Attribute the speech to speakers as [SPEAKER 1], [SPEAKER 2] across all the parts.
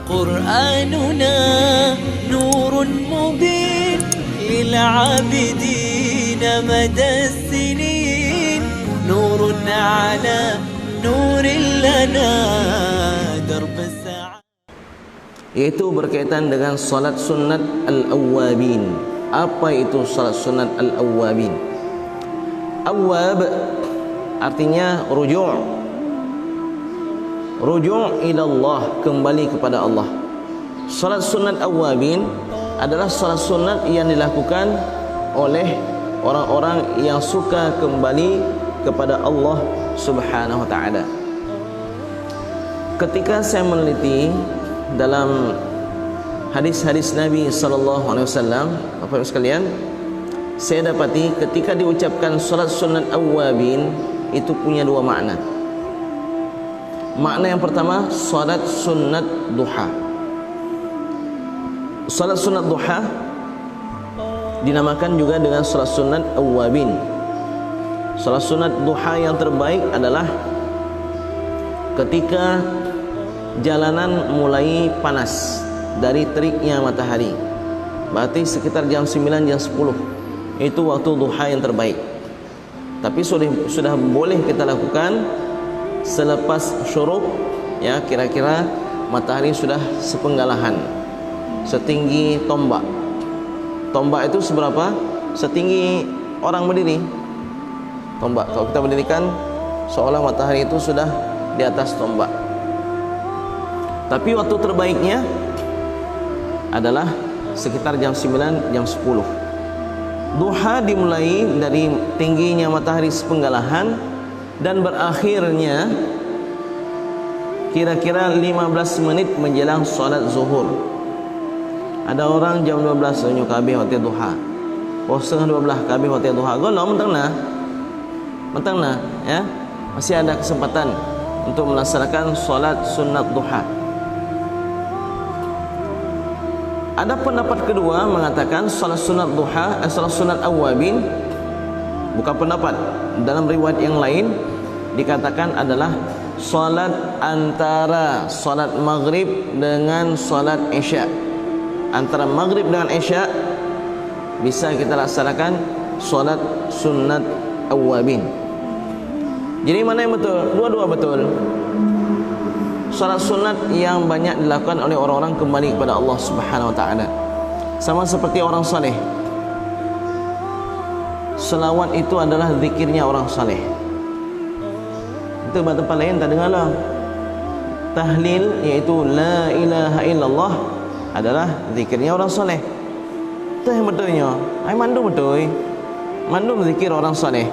[SPEAKER 1] قرآننا نور مبين للعابدين مدى السنين نور على نور لنا درب الساعة.
[SPEAKER 2] Yaitu berkaitan dengan salat sunat al-awwabin. Apa itu salat sunat al-awwabin? Awwab artinya ruju'. Ruju' ila Allah, kembali kepada Allah. Salat sunat awwabin adalah salat sunat yang dilakukan oleh orang-orang yang suka kembali kepada Allah Subhanahu wa taala. Ketika saya meneliti dalam hadis-hadis Nabi sallallahu alaihi wasallam, Bapak Ibu sekalian, saya dapati ketika diucapkan salat sunat awwabin itu punya dua makna. Makna yang pertama, salat sunat duha. Salat sunat duha dinamakan juga dengan salat sunat awwabin. Salat sunat duha yang terbaik adalah ketika jalanan mulai panas dari teriknya matahari. Berarti sekitar jam 9, jam 10. Itu waktu duha yang terbaik. Tapi sudah boleh kita lakukan selepas syuruk, ya, kira-kira matahari sudah sepenggalahan, setinggi tombak. Tombak itu seberapa? Setinggi orang berdiri. Tombak, kalau kita berdirikan seolah matahari itu sudah di atas tombak. Tapi waktu terbaiknya adalah sekitar jam 9, jam 10. Duha dimulai dari tingginya matahari sepenggalahan dan berakhirnya kira-kira 15 menit menjelang solat zuhur. Ada orang jam 12 sunyo kabeh waktu duha. Setengah 12 kabeh waktu duha. Golong mentangna, ya. Masih ada kesempatan untuk melaksanakan solat sunat duha. Ada pendapat kedua mengatakan salat sunat duha, salat sunat awwabin bukan pendapat. Dalam riwayat yang lain dikatakan adalah salat antara salat maghrib dengan salat isya. Antara maghrib dengan isya bisa kita laksanakan salat sunat awwabin. Jadi mana yang betul? Dua-dua betul. Salat sunat yang banyak dilakukan oleh orang-orang kembali kepada Allah Subhanahu wa taala. Sama seperti orang saleh. Selawat itu adalah zikirnya orang saleh. Itu tempat lain tak dengar lah. Tahlil iaitu la ilaha illallah adalah zikirnya orang saleh. Itu yang betulnya. Ai mandum betul. Mandum zikir orang saleh.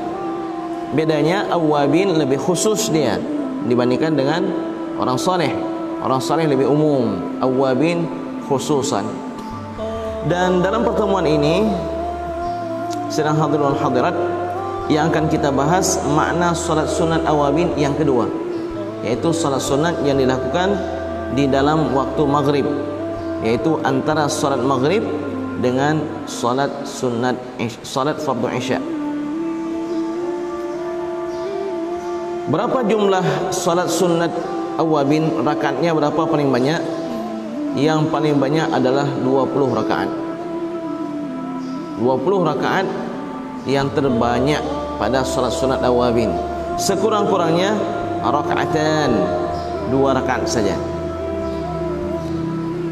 [SPEAKER 2] Bedanya awwabin lebih khusus dia dibandingkan dengan orang saleh. Orang saleh lebih umum, awwabin khususan. Dan dalam pertemuan ini sedang hadirin hadirat yang akan kita bahas makna salat sunat awwabin yang kedua, yaitu salat sunat yang dilakukan di dalam waktu maghrib, yaitu antara salat maghrib dengan salat sunat, salat fardu isya. Berapa jumlah salat sunat awwabin? Rakaatnya berapa paling banyak? Yang paling banyak adalah 20 rakaat. 20 rakaat yang terbanyak pada salat sunat awwabin. Sekurang-kurangnya rakaatan, 2 rakaat saja.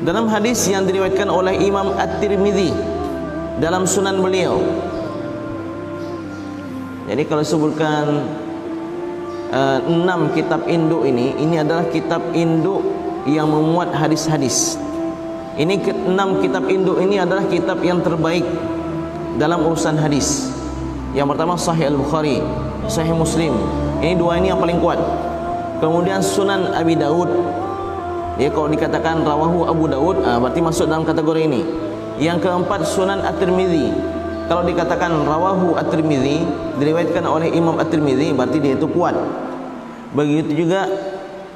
[SPEAKER 2] Dalam hadis yang diriwayatkan oleh Imam At-Tirmidzi dalam sunan beliau. Jadi kalau sebutkan 6 kitab induk ini adalah kitab induk yang memuat hadis-hadis. Ini 6 kitab induk ini adalah kitab yang terbaik dalam urusan hadis. Yang pertama Sahih Al-Bukhari, Sahih Muslim. Ini dua ini yang paling kuat. Kemudian Sunan Abi Daud. Dia kalau dikatakan rawahu Abu Daud, berarti masuk dalam kategori ini. Yang keempat Sunan At-Tirmidzi. Kalau dikatakan rawahu At-Tirmidzi, diriwayatkan oleh Imam At-Tirmidzi, berarti dia itu kuat. Begitu juga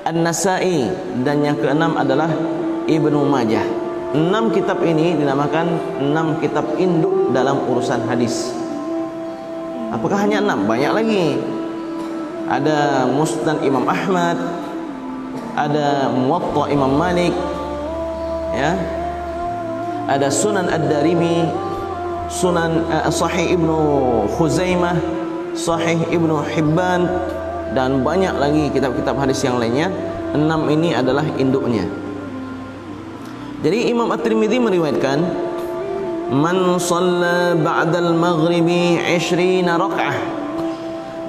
[SPEAKER 2] An-Nasa'i, dan yang keenam adalah Ibnu Majah. 6 kitab ini dinamakan 6 kitab induk dalam urusan hadis. Apakah hanya 6? Banyak lagi. Ada Musnad Imam Ahmad, ada Muwatta Imam Malik, Ya. Ada Sunan Ad-Darimi, Sunan Sahih Ibnu Khuzaimah, Sahih Ibnu Hibban, dan banyak lagi kitab-kitab hadis yang lainnya. 6 ini adalah induknya. Jadi Imam At-Tirmidzi meriwayatkan, man shalla ba'dal maghribi 20 raka'ah,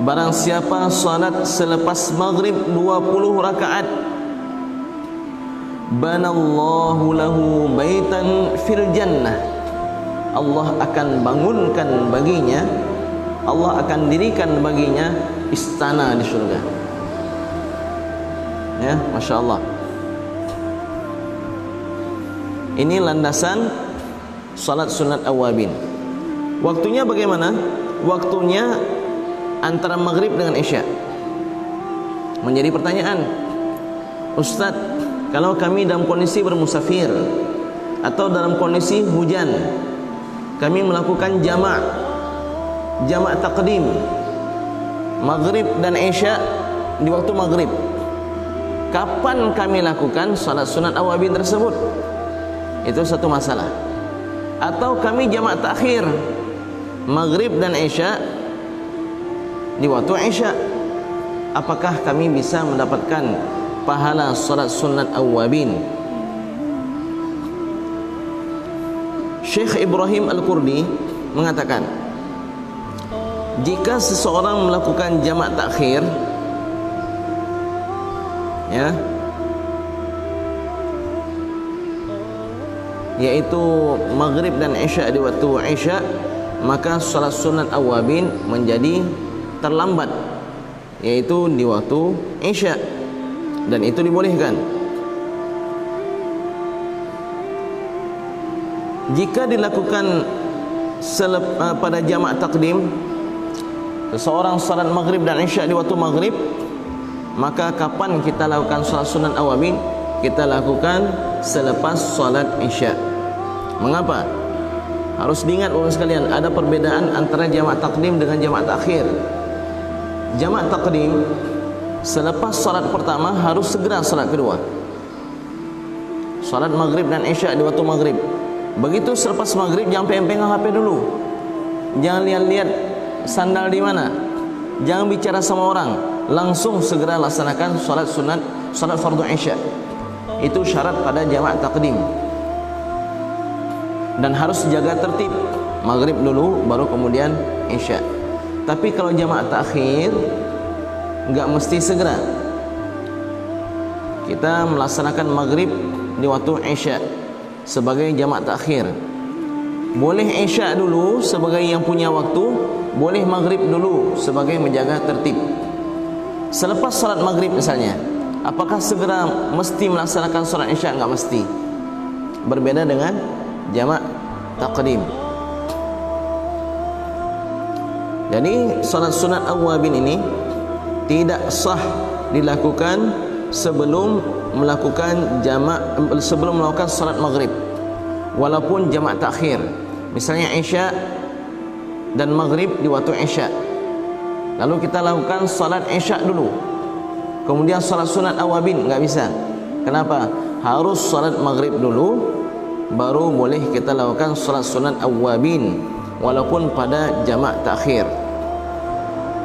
[SPEAKER 2] barang siapa salat selepas maghrib 20 rakaat, banallahu lahu baitan fil jannah, Allah akan bangunkan baginya, Allah akan dirikan baginya istana di surga. Ya, Masya Allah. Ini landasan salat sunat awabin. Waktunya bagaimana? Waktunya antara maghrib dengan isya. Menjadi pertanyaan, Ustaz, kalau kami dalam kondisi bermusafir atau dalam kondisi hujan, kami melakukan jamak takdim maghrib dan isya di waktu maghrib, kapan kami lakukan salat sunat awabin tersebut? Itu satu masalah. Atau kami jamak takhir maghrib dan isya di waktu isya, apakah kami bisa mendapatkan pahala salat sunat awabin? Syekh Ibrahim Al-Qurdi mengatakan, jika seseorang melakukan jamak takhir, ya, yaitu maghrib dan isya di waktu isya, maka salat sunat awabin menjadi terlambat, yaitu di waktu isya, dan itu dibolehkan. Jika dilakukan pada jamak takdim, seseorang salat maghrib dan isya di waktu maghrib, maka kapan kita lakukan salat sunat awabin? Kita lakukan selepas salat isya. Mengapa? Harus diingat bapak sekalian, ada perbedaan antara jamak takdim dengan jamak takhir. Jamak takdim, selepas salat pertama harus segera salat kedua. Salat maghrib dan isya di waktu maghrib. Begitu selepas maghrib, jangan pegang HP dulu. Jangan lihat-lihat sandal di mana. Jangan bicara sama orang. Langsung segera laksanakan salat fardu isya. Itu syarat pada jamak takdim. Dan harus jaga tertib, maghrib dulu baru kemudian isya. Tapi kalau jamak takhir, enggak mesti segera. Kita melaksanakan maghrib di waktu isya sebagai jamak takhir. Boleh isya dulu sebagai yang punya waktu, boleh maghrib dulu sebagai menjaga tertib. Selepas salat maghrib misalnya, apakah segera mesti melaksanakan salat isya? Enggak mesti. Berbeda dengan jamak takdim. Jadi salat sunat awabin ini tidak sah dilakukan sebelum melakukan salat maghrib, walaupun jamak takhir. Misalnya isya dan maghrib di waktu isya, lalu kita lakukan salat isya dulu, kemudian salat sunat awabin, enggak bisa. Kenapa? Harus salat maghrib dulu, baru boleh kita lakukan salat sunat awabin, walaupun pada jamak takhir.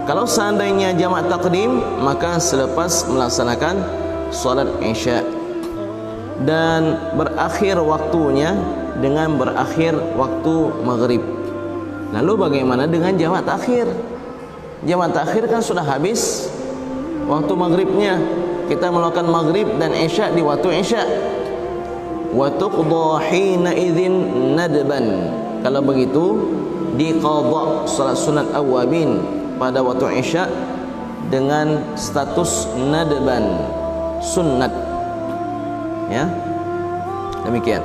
[SPEAKER 2] Kalau seandainya jamak takdim, maka selepas melaksanakan salat isya, dan berakhir waktunya dengan berakhir waktu maghrib. Lalu bagaimana dengan jamak takhir? Jamak takhir kan sudah habis waktu maghribnya, kita melakukan maghrib dan isya di waktu isya. Wa tuqda hina idzin nadban. Kalau begitu diqadha salat sunat awabin pada waktu isya dengan status nadban, sunnat. Ya. Demikian.